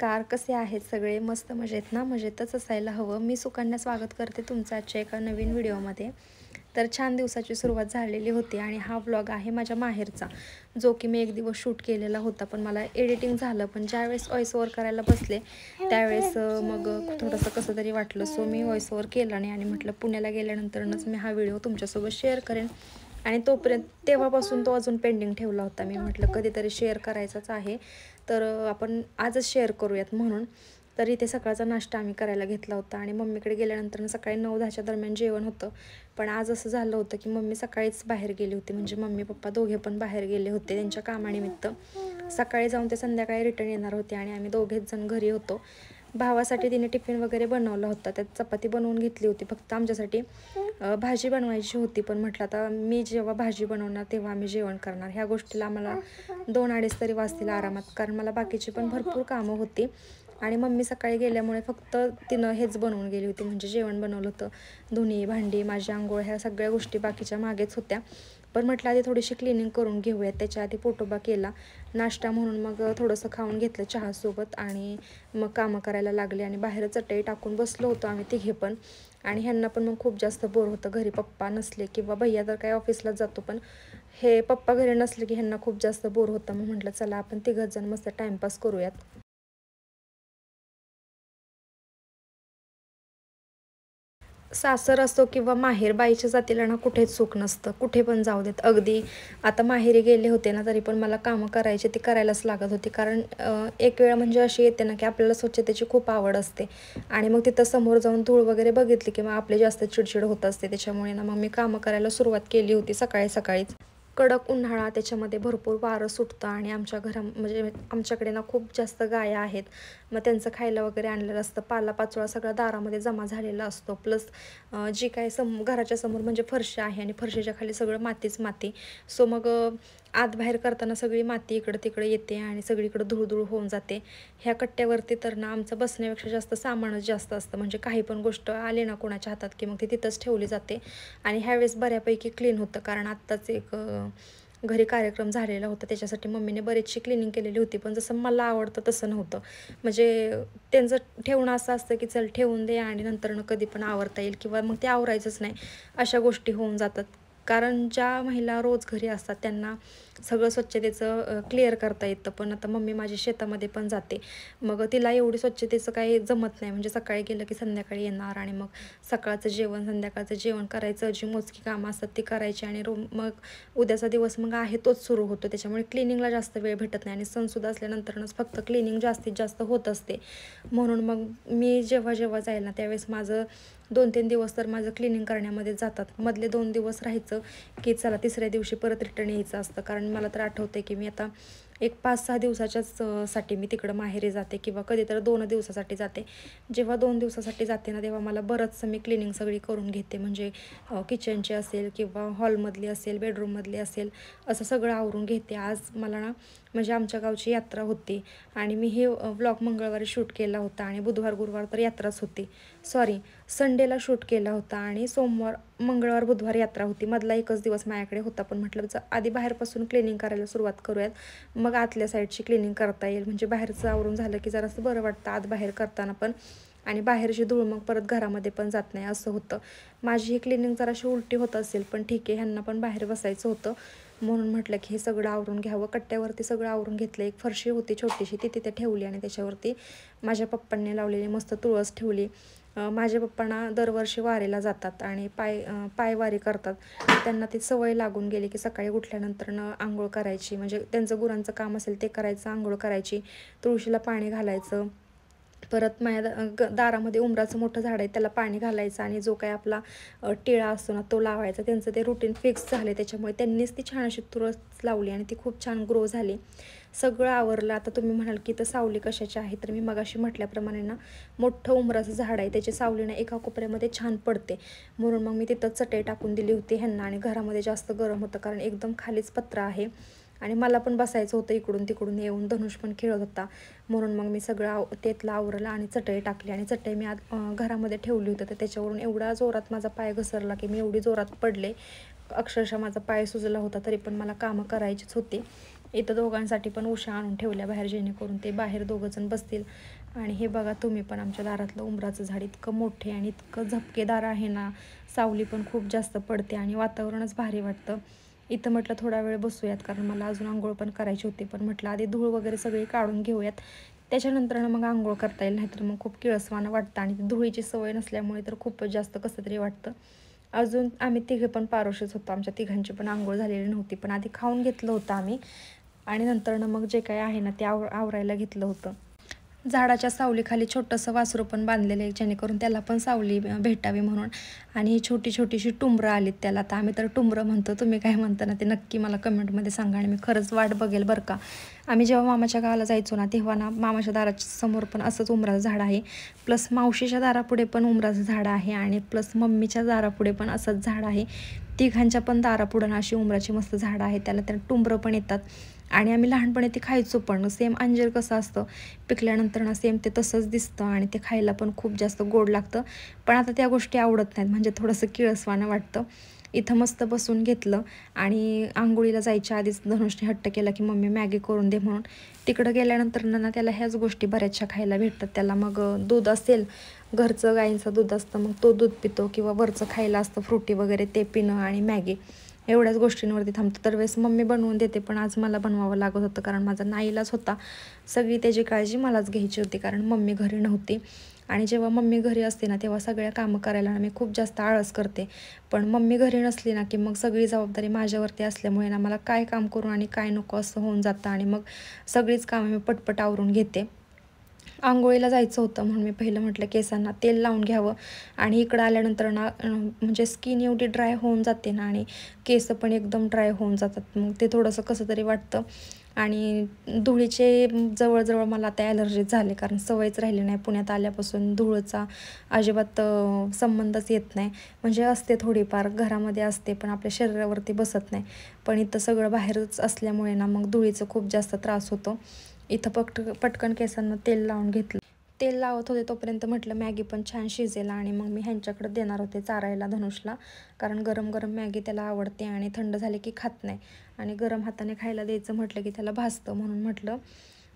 नमस्कार, कसे आहेत सगळे? मस्त मजेत ना? मजेतच असायला हवं. मी सुकन्या स्वागत करते तुमचं आजच्या एका नवीन व्हिडिओमध्ये. तर छान दिवसाची सुरुवात झालेली होती आणि हा व्लॉग आहे माझ्या माहेरचा, जो की मी एक दिवस शूट केलेला होता. पण मला एडिटिंग झालं, पण ज्यावेळेस व्हॉइस ओव्हर करायला बसले त्यावेळेस मग थोडंसं कसं तरी वाटलं. सो मी व्हॉइस ओव्हर केला नाही आणि म्हटलं पुण्याला गेल्यानंतरच मी हा व्हिडिओ तुमच्यासोबत शेअर करेन. आणि तेव्हापासून तो अजून पेंडिंग ठेवला होता. मी म्हटलं कधीतरी शेअर करायचाच आहे, तर आपण आजच शेअर करूयात म्हणून. तर इथे सकाळचा नाश्ता आम्ही करायला घेतला होता आणि मम्मीकडे गेल्यानंतर सकाळी 9-10च्या दरम्यान जेवण होतं. पण आज असं झालं होतं की मम्मी सकाळीच बाहेर गेली होती, म्हणजे मम्मी पप्पा दोघे पण बाहेर गेले होते त्यांच्या कामानिमित्त. सकाळी जाऊन ते संध्याकाळी रिटर्न येणार होते आणि आम्ही दोघेच जण घरी होतो. भावासाठी तिने टिफिन वगैरे बनवला होता, त्यात चपाती बनवून घेतली होती. फक्त आमच्यासाठी भाजी बनवायची होती. पण म्हटलं आता मी जेव्हा भाजी बनवणार तेव्हा आम्ही जेवण करणार. ह्या गोष्टीला आम्हाला 2-2.5 तरी वाजतील आरामात, कारण मला बाकीची पण भरपूर कामं होती. आणि मम्मी सकाळी गेल्यामुळे फक्त तिनं हेच बनवून गेली होती, म्हणजे जेवण बनवलं होतं. धुणी भांडी माझी आंघोळ ह्या सगळ्या गोष्टी बाकीच्या मागेच होत्या. पण म्हटलं आधी थोडीशी क्लिनिंग करून घेऊयात. त्याच्या आधी पोटोबा केला नाश्ता म्हणून, मग थोडंसं खाऊन घेतलं चहासोबत आणि मग कामं करायला लागले. आणि बाहेर चटई टाकून बसलो होतो आम्ही तिघे पण. आणि ह्यांना पण मग खूप जास्त बोर होतं घरी पप्पा नसले, किंवा भैया तर काय ऑफिसलाच जातो, पण हे पप्पा घरी नसले की ह्यांना खूप जास्त बोर होतं. मग म्हटलं चला आपण तिघच जण मस्त टाइमपास करूयात. सासर असो किंवा माहेर, बाईच्या जातीला ना कुठेच सुख नसतं. कुठे पण जाऊ देत. अगदी आता माहेरी गेले होते ना, तरी पण मला कामं करायची ती करायलाच लागत होती. कारण एक वेळ म्हणजे अशी येते ना की आपल्याला स्वच्छतेची खूप आवड असते आणि मग तिथं समोर जाऊन धूळ वगैरे बघितली की मग आपली जास्त चिडचिड होत असते. त्याच्यामुळे ना मग मी कामं करायला सुरुवात केली होती सकाळी सकाळीच. कडक उन्हाळा, त्याच्यामध्ये भरपूर वारं सुटतं आणि आमच्या म्हणजे आमच्याकडे ना खूप जास्त गाया आहेत. मग त्यांचं खायला वगैरे आणलेलं असतं. पालापाचोळा सगळा दारामध्ये जमा झालेला असतो. प्लस जी काय घराच्या समोर म्हणजे फरशी आहे आणि फरशीच्या खाली सगळं मातीच माती. सो मग आत बाहेर करताना सगळी माती इकडं तिकडे येते आणि सगळीकडं धूळ होऊन जाते. ह्या कट्ट्यावरती तर ना आमचं बसण्यापेक्षा जास्त सामानच जास्त असतं. म्हणजे काही पण गोष्ट आली ना कोणाच्या हातात की मग ती तिथंच ठेवली जाते. आणि ह्यावेळेस बऱ्यापैकी क्लीन होतं, कारण आत्ताच एक घरी कार्यक्रम झालेला होता, त्याच्यासाठी मम्मीने बरीचशी क्लिनिंग केलेली होती. पण जसं मला आवडतं तसं नव्हतं. म्हणजे त्यांचं ठेवणं असं असतं की चल ठेवून दे आणि नंतर कधी पण आवरता येईल, किंवा मग ते आवरायचंच नाही, अशा गोष्टी होऊन जातात. कारण ज्या महिला रोज घरी असतात त्यांना सगळं स्वच्छतेचं क्लिअर करता येतं. पण आता मम्मी माझी शेतामध्ये पण जाते, मग तिला एवढी स्वच्छतेचं काही जमत नाही. म्हणजे सकाळी गेलं की संध्याकाळी येणार आणि मग सकाळचं जेवण संध्याकाळचं जेवण करायचं, जी मोजकी कामं असतात ती करायची आणि मग उद्याचा दिवस मग आहे तोच सुरू होतो. त्याच्यामुळे क्लिनिंगला जास्त वेळ भेटत नाही आणि सणसुद्धा असल्यानंतरच फक्त क्लिनिंग जास्तीत जास्त होत असते. म्हणून मग मी जेव्हा जेव्हा जाईल ना त्यावेळेस माझं 2-3 दिवस तर माझं क्लिनिंग करण्यामध्ये जातात. मधले 2 दिवस राहायचं की चला तिसऱ्या दिवशी परत रिटर्न यायचं असतं. कारण मला तर आठवते की मी आता एक 5-6 दिवसाच्याच साठी मी तिकडं माहेरी जाते, किंवा कधी तर 2 दिवसासाठी जाते. जेव्हा 2 दिवसासाठी जाते ना तेव्हा मला बरंचसं मी क्लिनिंग सगळी करून घेते. म्हणजे किचनची असेल किंवा हॉलमधली असेल, बेडरूममधली असेल, असं सगळं आवरून घेते. आज मला ना म्हणजे आमच्या गावची यात्रा होती आणि मी हे व्लॉग मंगळवारी शूट केला होता आणि बुधवार गुरुवार तर यात्राच होती. सॉरी, संडेला शूट केला होता आणि मंगळवार बुधवार यात्रा होती. मधला एकच दिवस माझ्याकडे होता. पण म्हटलं आधी बाहेरपासून क्लिनिंग करायला सुरुवात करूयात, मग आतल्या साईडची क्लिनिंग करता येईल. म्हणजे बाहेरचं आवरून झालं की जरासं बरं वाटतं आत बाहेर करताना पण, आणि बाहेरची धूळ मग परत घरामध्ये पण जात नाही, असं होतं. माझी ही क्लिनिंग जराशी उलटी होत असेल, पण ठीक आहे, ह्यांना पण बाहेर बसायचं होतं म्हणून म्हटलं की हे सगळं आवरून घ्यावं. कट्ट्यावरती सगळं आवरून घेतलं. एक फरशी होती छोटीशी, ती तिथे ठेवली आणि त्याच्यावरती माझ्या पप्पांनी लावलेली मस्त तुळस ठेवली. माझ्या पप्पांना दरवर्षी वारीला जातात आणि पायवारी करतात. त्यांना ती सवय लागून गेली की सकाळी उठल्यानंतर आंघोळ करायची, म्हणजे त्यांचं गुरांचं काम असेल ते करायचं, आंघोळ करायची, तुळशीला पाणी घालायचं. परत माझ्या दारामध्ये उंबराचं मोठं झाड आहे, त्याला पाणी घालायचं आणि जो काय आपला टिळा असतो ना तो लावायचा. त्यांचं ते रुटीन फिक्स झाले, त्याच्यामुळे त्यांनीच ती छान अशी तुळस लावली आणि ती खूप छान ग्रो झाली. सगळं आवरलं. आता तुम्ही म्हणाल की तर सावली कशाची आहे, तर मी मगाशी म्हटल्याप्रमाणे ना मोठं उंबराचं झाड आहे, त्याची सावली ना एका कोपऱ्यामध्ये छान पडते. म्हणून मग मी तिथं चटई टाकून दिली होती ह्यांना. आणि घरामध्ये जास्त गरम होतं कारण एकदम खालीच पत्रा आहे आणि मला पण बसायचं होतं, इकडून तिकडून येऊन धनुष पण खेळत होता. म्हणून मग मी सगळं तेतलं आवरलं आणि चटई टाकली. आणि चटई मी घरामध्ये ठेवली होती, तर त्याच्यावरून एवढा जोरात माझा पाय घसरला की मी एवढी जोरात पडले, अक्षरशः माझा पाय सुजला होता. तरी पण मला कामं करायचीच होती. इथं दोघांसाठी पण उशा आणून ठेवल्या बाहेर, जेणेकरून ते बाहेर दोघंजण बसतील. आणि हे बघा तुम्ही पण, आमच्या दारातलं उंबराचं झाड इतकं मोठे आणि इतकं झपकेदार आहे ना, सावली पण खूप जास्त पडते आणि वातावरणच भारी वाटतं. इथं म्हटलं थोडा वेळ बसूयात, कारण मला अजून आंघोळ पण करायची होती. पण म्हटलं आधी धूळ वगैरे सगळी काढून घेऊयात, त्याच्यानंतर मग आंघोळ करता येईल, नाहीतर मग खूप किळसवाणं वाटतं. आणि धुळीची सवय नसल्यामुळे तर खूपच जास्त कसं तरी वाटतं. अजून आम्ही तिघे पण पारोशेच होतो, आमच्या तिघांची पण आंघोळ झालेली नव्हती. पण आधी खाऊन घेतलं होतं आम्ही, आणि नंतर मग जे काही आहे ना ते आवरायला घेतलं होतं. झाडाच्या सावलीखाली छोटंसं वासरू पण बांधलेलं आहे, जेणेकरून त्याला पण सावली भेटावी म्हणून. आणि ही छोटी छोटीशी टुंबरं आलीत त्याला, तर आम्ही तर टुंबरं म्हणतो, तुम्ही काय म्हणता ना ते नक्की मला कमेंटमध्ये सांगा, आणि मी खरंच वाट बघेल बरं का. आम्ही जेव्हा मामाच्या गावाला जायचो ना, तेव्हा ना मामाच्या दाराच्या समोर पण असंच उंबराचं झाड आहे, प्लस मावशीच्या दारापुढे पण उंबराचं झाड आहे, आणि प्लस मम्मीच्या दारापुढे पण असंच झाड आहे. तिघांच्या पण दारापुढं ना अशी उंबराची मस्त झाडं आहेत, त्याला टुंबरं पण येतात. आणि आम्ही लहानपणी ते खायचो पण, सेम अंजीर कसं असतं पिकल्यानंतर ना सेम ते तसंच दिसतं, आणि ते खायला पण खूप जास्त गोड लागतं. पण आता त्या गोष्टी आवडत नाहीत, म्हणजे थोडंसं किळसवाणं वाटतं. इथं मस्त बसून घेतलं, आणि आंघोळीला जायच्या आधीच धनुषने हट्ट केला की मम्मी मॅगी करून दे म्हणून. तिकडं गेल्यानंतर ना त्याला ह्याच गोष्टी बऱ्याचशा खायला भेटतात. त्याला मग दूध असेल, घरचं गाईंचं दूध असतं, मग तो दूध पितो, किंवा वरचं खायला असतं फ्रुटी वगैरे ते पिणं, आणि मॅगी, एवढ्याच गोष्टींवरती थांबतो. तर वेळेस मम्मी बनवून देते, पण आज मला बनवावं लागत होतं, कारण माझा नाईलाज होता. सगळी त्याची काळजी मलाच घ्यायची होती, कारण मम्मी घरी नव्हती. आणि जेव्हा मम्मी घरी असते ना तेव्हा सगळ्या कामं करायला मी खूप जास्त आळस करते. पण मम्मी घरी नसली ना की मग सगळी जबाबदारी माझ्यावरती असल्यामुळे ना मला काय काम करून आणि काय नको असं होऊन जातं, आणि मग सगळीच कामं मी पटपट आवरून घेते. आंघोळीला जायचं होतं म्हणून मी पहिलं म्हटलं केसांना तेल लावून घ्यावं, आणि इकडं आल्यानंतर ना म्हणजे स्किन एवढी ड्राय होऊन जाते ना, आणि केस पण एकदम ड्राय होऊन जातात. मग ते थोडंसं कसं तरी वाटतं. आणि धुळीचे जवळजवळ मला आता ॲलर्जीच झाले, कारण सवयच राहिली नाही. पुण्यात आल्यापासून धुळीचा अजिबात संबंधच येत नाही. म्हणजे असते थोडीफार घरामध्ये असते, पण आपल्या शरीरावरती बसत नाही. पण इथं सगळं बाहेरच असल्यामुळे ना मग धुळीचं खूप जास्त त्रास होतो. इथं पटकन केसांना तेल लावून घेतलं. तेल लावत होते तोपर्यंत म्हटलं मॅगी पण छान शिजेल, आणि मग मी ह्यांच्याकडे देणार होते चारायला धनुषला, कारण गरम गरम मॅगी त्याला आवडते आणि थंड झाले की खात नाही. आणि गरम हाताने खायला द्यायचं म्हटलं की त्याला भासतं, म्हणून म्हटलं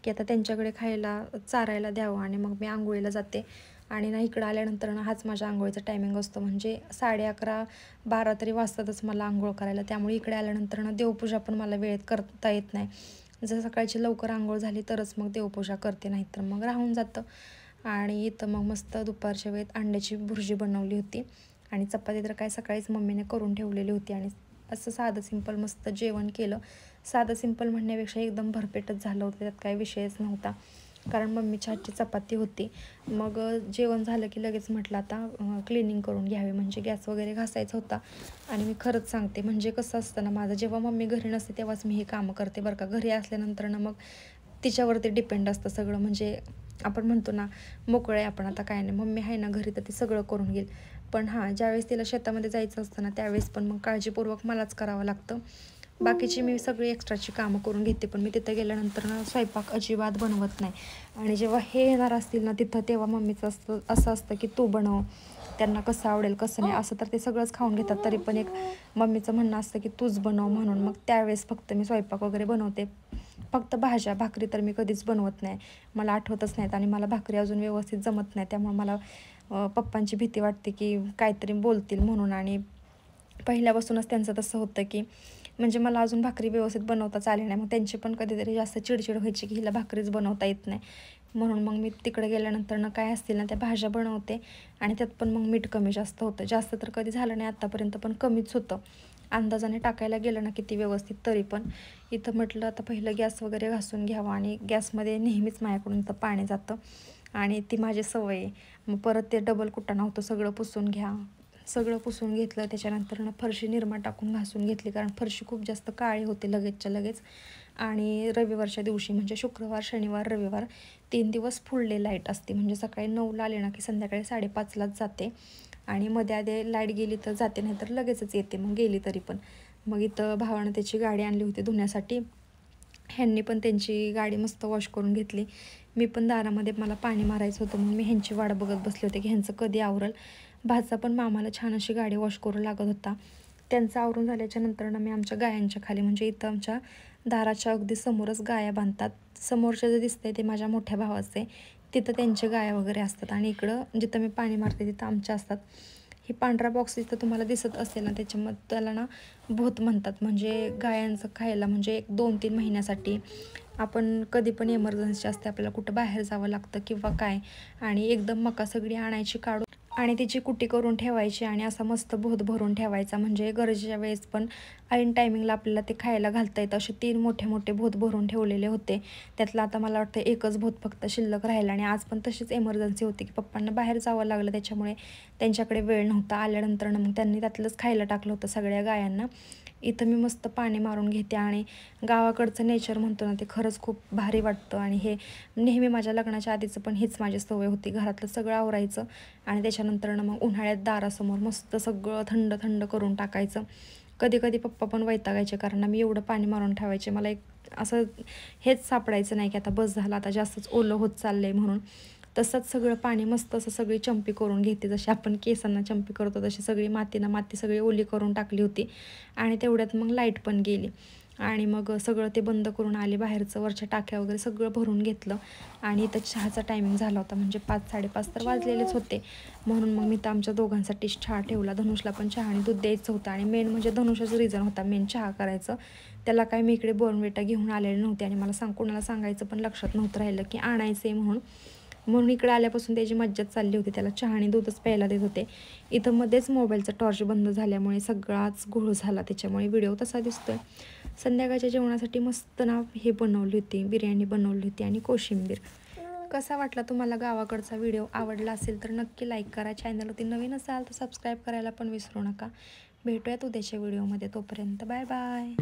की आता त्यांच्याकडे खायला चारायला द्यावं. आणि मग मी आंघोळीला जाते. आणि ना इकडं आल्यानंतर ना हाच माझ्या आंघोळीचा टायमिंग असतो, म्हणजे 11:30-12 तरी वाजतातच मला आंघोळ करायला. त्यामुळे इकडे आल्यानंतर ना देवपूजा पण मला वेळेत करता येत नाही. जर सकाळची लवकर आंघोळ झाली तरच मग देवपूजा करते, नाहीतर मग राहून जातं. आणि इथं मग मस्त दुपारच्या वेळेत अंड्याची भुर्जी बनवली होती, आणि चपाती तर काय सकाळीच मम्मीने करून ठेवलेली होती. आणि असं साधं सिंपल मस्त जेवण केलं. साधं सिंपल म्हणण्यापेक्षा एकदम भरपेटच झालं होतं, त्यात काही विषयच नव्हता, कारण मम्मीच्या हातची चपाती होती. मग जेवण झालं की लगेच म्हटलं आता क्लिनिंग करून घ्यावे, म्हणजे गॅस वगैरे घासायचा होता. आणि मी खरंच सांगते, म्हणजे कसं असतं ना, माझं जेव्हा मम्मी घरी नसते तेव्हाच मी हे कामं करते बरं का. घरी असल्यानंतर ना मग तिच्यावरती डिपेंड असतं सगळं, म्हणजे आपण म्हणतो ना मोकळं आहे आपण, आता काय नाही, मम्मी आहे ना घरी तर ती सगळं करून घेईल. पण हां, ज्यावेळेस तिला शेतामध्ये जायचं असतं ना त्यावेळेस पण मग काळजीपूर्वक मलाच करावं लागतं. बाकीची मी सगळी एक्स्ट्राची कामं करून घेते, पण मी तिथं गेल्यानंतर ना स्वयंपाक अजिबात बनवत नाही. आणि जेव्हा हे येणार असतील ना तिथं, तेव्हा मम्मीचं असं असतं की तू बनव, त्यांना कसं आवडेल कसं नाही, असं तर ते सगळंच खाऊन घेतात. तरी पण एक मम्मीचं म्हणणं असतं की तूच बनव म्हणून. मग त्यावेळेस फक्त मी स्वयंपाक वगैरे बनवते. फक्त भाज्या भाकरी तर मी कधीच बनवत नाही, मला आठवतच नाहीत. आणि मला भाकरी अजून व्यवस्थित जमत नाही, त्यामुळे मला पप्पांची भीती वाटते की काहीतरी बोलतील म्हणून. आणि पहिल्यापासूनच त्यांचं तसं होतं की म्हणजे मला अजून भाकरी व्यवस्थित बनवताच आली नाही. मग त्यांची पण कधीतरी जास्त चिडचिड व्हायची की हिला भाकरीच बनवता येत नाही. म्हणून मग मी तिकडे गेल्यानंतर ना काय असतील ना त्या भाज्या बनवते, आणि त्यात पण मग मीठ कमी जास्त होतं. जास्त तर कधी झालं नाही आत्तापर्यंत, पण कमीच होतं. अंदाजाने टाकायला गेलं ना किती व्यवस्थित तरी पण. इथं म्हटलं आता पहिलं गॅस वगैरे घासून घ्यावा, आणि गॅसमध्ये नेहमीच माझ्याकडून तर पाणी जातं, आणि ती माझी सवय आहे. मग परत ते डबल कुटाणा होतं, सगळं पुसून घ्या. सगळं पुसून घेतलं, त्याच्यानंतर ना फरशी निरमा टाकून घासून घेतली, कारण फरशी खूप जास्त काळी होते लगेचच्या लगेच. आणि रविवारच्या दिवशी म्हणजे शुक्रवार शनिवार रविवार 3 दिवस फुल डे लाईट असते, म्हणजे सकाळी 9ला आले ना की संध्याकाळी 5:30लाच जाते. आणि मध्ये आधी लाईट गेली तर जाते, नाही तर लगेचच येते मग गेली तरी पण. मग इथं भावानं त्याची गाडी आणली होती धुण्यासाठी, ह्यांनी पण त्यांची गाडी मस्त वॉश करून घेतली. मी पण दारामध्ये मला पाणी मारायचं होतं, म्हणून मी ह्यांची वाट बघत बसले होते की ह्यांचं कधी आवरल. भाचा पण मामाला छान अशी गाडी वॉश करू लागत होता. त्यांचं आवरून झाल्याच्या नंतर ना मी आमच्या गायांच्या खाली, म्हणजे इथं आमच्या दाराच्या अगदी समोरच गाया बांधतात. समोरचं जे दिसतंय ते माझ्या मोठ्या भावाचं आहे. तिथं त्यांच्या गाया वगैरे असतात आणि इकडं जिथं मी पाणी मारते तिथं आमच्या असतात. ही पांढरा बॉक्स जिथं तुम्हाला दिसत असेल ना, त्याच्यामध्ये त्याला ना भोत म्हणतात. म्हणजे गायांचं खायला, म्हणजे एक 2-3 महिन्यासाठी आपण कधी पण इमर्जन्सी असते, आपल्याला कुठं बाहेर जावं लागतं किंवा काय, आणि एकदम मका सगळी आणायची काढून आणि तिची कुटी करून ठेवायची आणि असा मस्त भोत भरून ठेवायचा. म्हणजे गरजेच्या वेळेस पण ऐन टायमिंगला आपल्याला ते खायला घालता येतं. असे 3 मोठे मोठे भोत भरून ठेवलेले होते. त्यातलं आता मला वाटतं एकच भोत फक्त शिल्लक राहिला. आणि आज पण तशीच इमर्जन्सी होती की पप्पांना बाहेर जावं लागलं, त्याच्यामुळे त्यांच्याकडे वेळ नव्हता. आल्यानंतर मग त्यांनी त्यातलंच खायला टाकलं होतं सगळ्या गायांना. इथं मी मस्त पाणी मारून घेते आणि गावाकडचं नेचर म्हणतो ना, ते खरंच खूप भारी वाटतं. आणि हे नेहमी माझ्या लग्नाच्या आधीचं पण हीच माझी सवय होती, घरातलं सगळं आवरायचं आणि त्याच्यानंतर मग उन्हाळ्यात दारासमोर मस्त सगळं थंड थंड करून टाकायचं. कधी कधी पप्पा पण वैतागायचे, कारण मी एवढं पाणी मारून ठेवायचे. मला एक असं हेच सापडायचं नाही की आता बस झालं, आता जास्तच ओलं होत चाललंय म्हणून. तसंच सगळं पाणी मस्त असं सगळी चंपी करून घेते, जशी आपण केसांना चंपी करतो तशी सगळी मातीना माती सगळी ओली करून टाकली होती. आणि तेवढ्यात मग लाईट पण गेली आणि मग सगळं ते बंद करून आले, बाहेरचं वरच्या टाक्या वगैरे सगळं भरून घेतलं. आणि इथं चहाचा टायमिंग झाला होता, म्हणजे 5-5:30 तर वाजलेलेच होते. म्हणून मग मी तर आमच्या दोघांसाठीच चहा ठेवला. धनुषला पण चहा आणि दूध द्यायचं होतं. आणि मेन म्हणजे धनुषाचं रिझन होता मेन चहा करायचं. त्याला काय मी इकडे बोर्नविटा घेऊन आलेले नव्हते आणि मला कोणाला सांगायचं पण लक्षात नव्हतं राहिलं की आणायचं आहे म्हणून इकडे आल्यापासून त्याची मज्जाच चालली होती. त्याला चहा आणि दूधच प्यायला देत होते. इथं मध्येच मोबाईलचा टॉर्च बंद झाल्यामुळे सगळाच घोळ झाला, त्याच्यामुळे व्हिडिओ तसा दिसतोय. संध्याकाळच्या जेवणासाठी मस्त ना हे बनवली होती, बिर्याणी बनवली होती आणि कोशिंबीर. कसा वाटला तुम्हाला गावाकडचा व्हिडिओ? आवडला असेल तर नक्की लाईक करा. चॅनलवरती नवीन असाल तर सबस्क्राईब करायला पण विसरू नका. भेटूयात उद्याच्या व्हिडिओमध्ये. तोपर्यंत बाय बाय.